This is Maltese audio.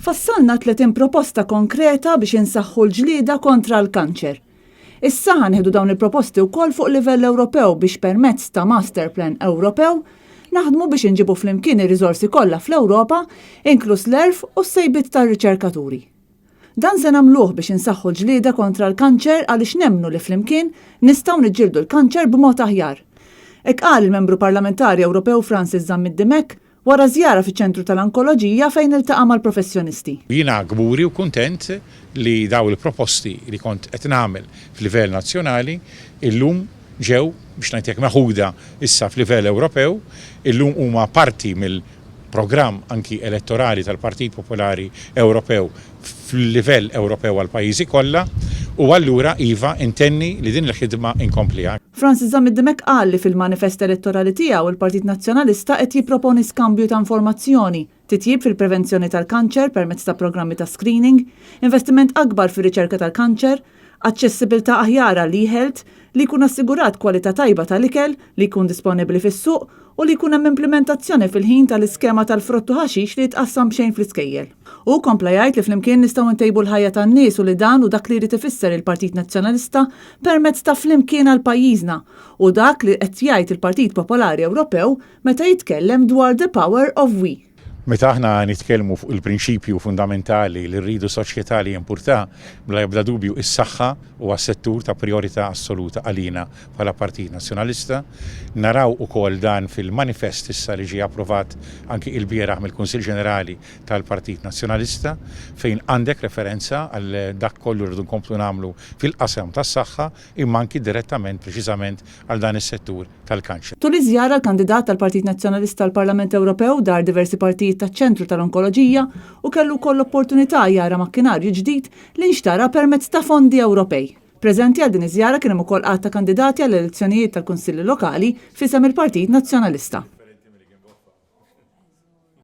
Fassalna 30 proposta konkreta biex insaħħu l-ġlieda kontra l-kanċer. Issa ħanieħdu dawn il-proposti wkoll fuq livell Ewropew biex permezz ta' masterplan Ewropew naħdmu biex inġibu flimkien ir-riżorsi kollha fl-Ewropa, inkluż l-erf u s-sejbiet tar-riċerkaturi. Dan se nagħmluh biex insaħħu l-ġlieda kontra l-kanċer għaliex nemmnu li flimkien nistgħu niġġieldu l-kanċer b'mod aħjar. Hekk qal il-Membru Parlamentari Ewropew Francis Zamiddimek wara żjara fiċ-ċentru tal-onkoloġija fejn iltaqa' mal-professjonisti. Jiena gburi u kuntent li daw il-proposti li kont qed nagħmel f'livell nazzjonali illum ġew biex ngħidlek meħuda issa f'livell Ewropew, illum huma parti mill-programm anki elettorali tal-Partit Popolari Ewropew fil-livell Ewropew għal pajjiżi kollha u allura iva intenni li din il-ħidma inkomplija. Francis Zamiddimek qal li fil-manifest elettorali tiegħu il-Partit Nazzjonalista qed jipproponi skambju ta' informazzjoni, titjib fil-prevenzjoni tal-kanċer permezz ta' programmi ta' screening, investiment akbar fir-riċerka tal-kanċer, aċċessibilità aħjar għall-e-health, li jkun assigurat kwalità tajba tal-ikel li jkun disponibbli fis-suq u li jkun hemm implementazzjoni fil-ħin tal-iskema tal-frottu ħaxix li jitqassam xejn fl-iskejjel. U kompla jgħid li flimkien nistgħu ntejbu l-ħajja tan-nies u li dan u dak li jrid ifisser il-Partit Nazzjonalista permezz ta' flimkien għal pajjiżna u dak li qed jgħid il-Partit Popolari Ewropew meta jitkellem dwar the power of we. Meta aħna nitkellmu fuq il-prinċipju fundamentali li rridu soċjetà li jimpurta, bla jibda dubju is-saħħa huwa settur ta' priorità assoluta għalina bħala Partit Nazzjonalista. Naraw ukoll dan fil-manifest issa li ġie approvat anki il-bieraħ mill-Kunsill Ġenerali tal-Partit Nazzjonalista fejn għandek referenza għal dak kollu rridu nkomplu nagħmlu fil-qasam tas-saħħa imma anki direttament preċiżament għal dan is-settur tal-kanċer. Tul iż-żjara l-kandidat tal-Partit Nazzjonalista tal-Parlament Ewropew dar diversi partijiet taċ-ċentru tal-onkoloġija u kellu wkoll opportunità jara makkinarju ġdid li nxtara permezz ta' fondi Ewropej. Preżenti għal din iż-żjara kien hemm ukoll qatt ta' kandidati għall elezzjonijiet tal-Kunsilli Lokali f'isem il-Partit Nazzjonalista.